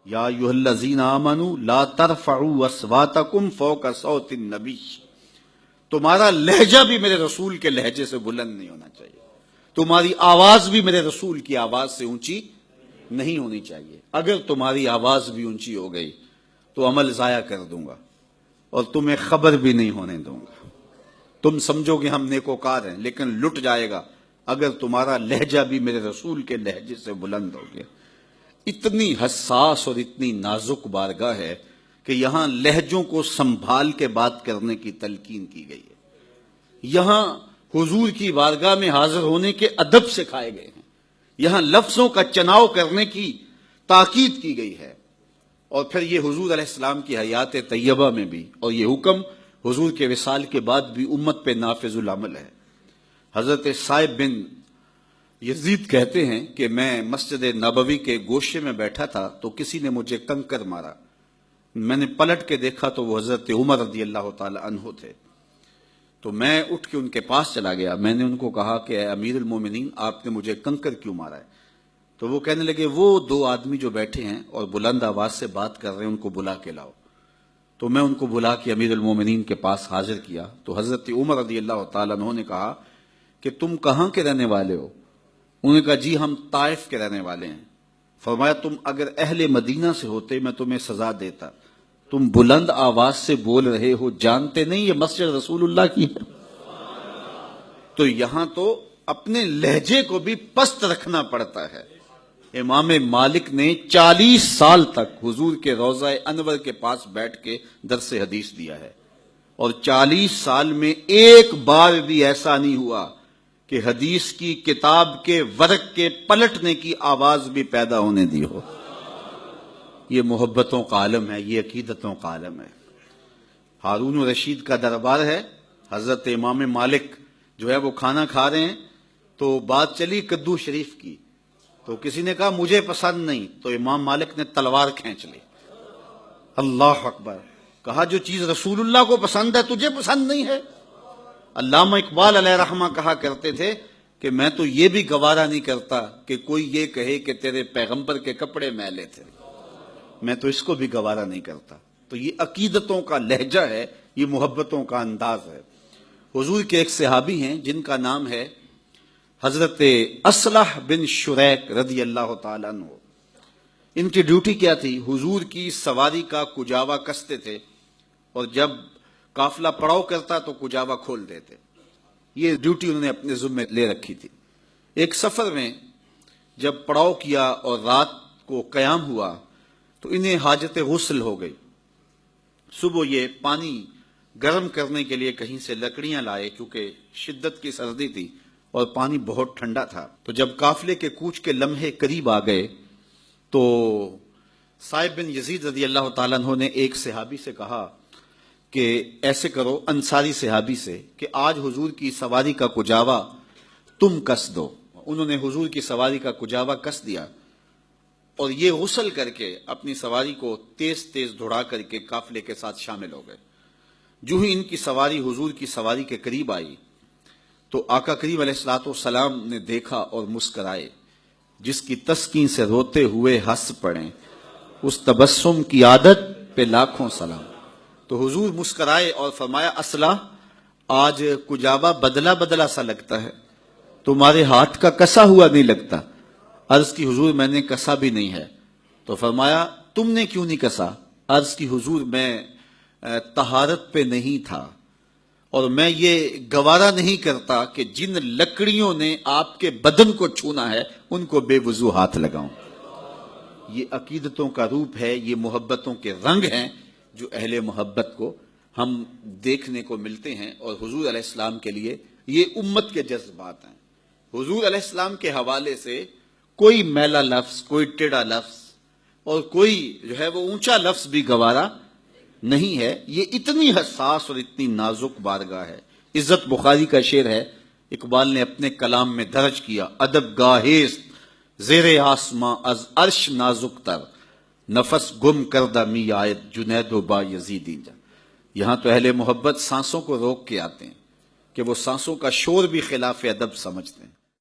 یا ایھا الذین آمنوا لا ترفعوا اصواتکم فوق صوت النبی، تمہارا لہجہ بھی میرے رسول کے لہجے سے بلند نہیں ہونا چاہیے، تمہاری آواز بھی میرے رسول کی آواز سے اونچی نہیں ہونی چاہیے۔ اگر تمہاری آواز بھی اونچی ہو گئی تو عمل ضائع کر دوں گا اور تمہیں خبر بھی نہیں ہونے دوں گا۔ تم سمجھو گے ہم نیکوکار ہیں، لیکن لٹ جائے گا اگر تمہارا لہجہ بھی میرے رسول کے لہجے سے بلند ہو گیا۔ اتنی حساس اور اتنی نازک بارگاہ ہے کہ یہاں لہجوں کو سنبھال کے بات کرنے کی تلقین کی گئی ہے۔ یہاں حضور کی بارگاہ میں حاضر ہونے کے ادب سکھائے گئے ہیں، یہاں لفظوں کا چناؤ کرنے کی تاکید کی گئی ہے، اور پھر یہ حضور علیہ السلام کی حیات طیبہ میں بھی، اور یہ حکم حضور کے وصال کے بعد بھی امت پہ نافذ العمل ہے۔ حضرت صائب بن یزید کہتے ہیں کہ میں مسجد نبوی کے گوشے میں بیٹھا تھا تو کسی نے مجھے کنکر مارا، میں نے پلٹ کے دیکھا تو وہ حضرت عمر رضی اللہ تعالی عنہ تھے، تو میں اٹھ کے ان کے پاس چلا گیا۔ میں نے ان کو کہا کہ اے امیر المومنین، آپ نے مجھے کنکر کیوں مارا ہے؟ تو وہ کہنے لگے وہ دو آدمی جو بیٹھے ہیں اور بلند آواز سے بات کر رہے ہیں ان کو بلا کے لاؤ۔ تو میں ان کو بلا کے امیر المومنین کے پاس حاضر کیا تو حضرت عمر رضی اللہ تعالیٰ عنہ نے کہا کہ تم کہاں کے رہنے والے ہو؟ انہوں نے کہا جی ہم طائف کے رہنے والے ہیں۔ فرمایا تم اگر اہل مدینہ سے ہوتے میں تمہیں سزا دیتا، تم بلند آواز سے بول رہے ہو، جانتے نہیں یہ مسجد رسول اللہ کی ہے؟ تو یہاں تو اپنے لہجے کو بھی پست رکھنا پڑتا ہے۔ امام مالک نے 40 سال تک حضور کے روضہ انور کے پاس بیٹھ کے درس حدیث دیا ہے، اور 40 سال میں ایک بار بھی ایسا نہیں ہوا کہ حدیث کی کتاب کے ورق کے پلٹنے کی آواز بھی پیدا ہونے دی ہو۔ یہ محبتوں کا عالم ہے، یہ عقیدتوں کا عالم ہے۔ ہارون رشید کا دربار ہے، حضرت امام مالک جو ہے وہ کھانا کھا رہے ہیں تو بات چلی کدو شریف کی، تو کسی نے کہا مجھے پسند نہیں، تو امام مالک نے تلوار کھینچ لی۔ اللہ اکبر! کہا جو چیز رسول اللہ کو پسند ہے تجھے پسند نہیں ہے؟ علامہ اقبال علیہ رحمہ کہا کرتے تھے کہ میں تو یہ بھی گوارا نہیں کرتا کہ کوئی یہ کہے کہ تیرے پیغمبر کے کپڑے میلے تھے، میں تو اس کو بھی گوارا نہیں کرتا۔ تو یہ عقیدتوں کا لہجہ ہے، یہ محبتوں کا انداز ہے۔ حضور کے ایک صحابی ہیں جن کا نام ہے حضرت اصلح بن شریک رضی اللہ تعالیٰ عنہ۔ ان کی ڈیوٹی کیا تھی؟ حضور کی سواری کا کجاوا کستے تھے، اور جب قافلہ پڑاؤ کرتا تو کجاوا کھول دیتے۔ یہ ڈیوٹی انہوں نے اپنے ذمہ لے رکھی تھی۔ ایک سفر میں جب پڑاؤ کیا اور رات کو قیام ہوا تو انہیں حاجت غسل ہو گئی۔ صبح یہ پانی گرم کرنے کے لیے کہیں سے لکڑیاں لائے، کیونکہ شدت کی سردی تھی اور پانی بہت ٹھنڈا تھا۔ تو جب قافلے کے کوچ کے لمحے قریب آ گئے تو صائب بن یزید رضی اللہ تعالیٰ عنہ نے ایک صحابی سے کہا کہ ایسے کرو، انصاری صحابی سے، کہ آج حضور کی سواری کا کجاوا تم کس دو۔ انہوں نے حضور کی سواری کا کجاوا کس دیا، اور یہ غسل کر کے اپنی سواری کو تیز تیز دوڑا کر کے قافلے کے ساتھ شامل ہو گئے۔ جو ہی ان کی سواری حضور کی سواری کے قریب آئی تو آقا کریم علیہ الصلوۃ والسلام نے دیکھا اور مسکرائے۔ جس کی تسکین سے روتے ہوئے ہنس پڑیں، اس تبسم کی عادت پہ لاکھوں سلام۔ تو حضور مسکرائے اور فرمایا اصلح، آج کجاوا بدلا بدلا سا لگتا ہے، تمہارے ہاتھ کا کسا ہوا نہیں لگتا۔ عرض کی حضور میں نے کسا بھی نہیں ہے۔ تو فرمایا تم نے کیوں نہیں کسا؟ عرض کی حضور میں طہارت پہ نہیں تھا، اور میں یہ گوارا نہیں کرتا کہ جن لکڑیوں نے آپ کے بدن کو چھونا ہے ان کو بے وضو ہاتھ لگاؤں۔ یہ عقیدتوں کا روپ ہے، یہ محبتوں کے رنگ ہیں جو اہل محبت کو ہم دیکھنے کو ملتے ہیں، اور حضور علیہ السلام کے لیے یہ امت کے جذبات ہیں۔ حضور علیہ السلام کے حوالے سے کوئی میلا لفظ، کوئی ٹیڑھا لفظ اور کوئی جو ہے وہ اونچا لفظ بھی گوارا نہیں ہے۔ یہ اتنی حساس اور اتنی نازک بارگاہ ہے۔ عزت بخاری کا شعر ہے، اقبال نے اپنے کلام میں درج کیا، ادب گاہیست زیر آسماں از عرش نازک تر، نفس گم کردہ می آیت جنید و با یزیدی جا۔ یہاں تو اہل محبت سانسوں کو روک کے آتے ہیں کہ وہ سانسوں کا شور بھی خلاف ادب سمجھتے ہیں۔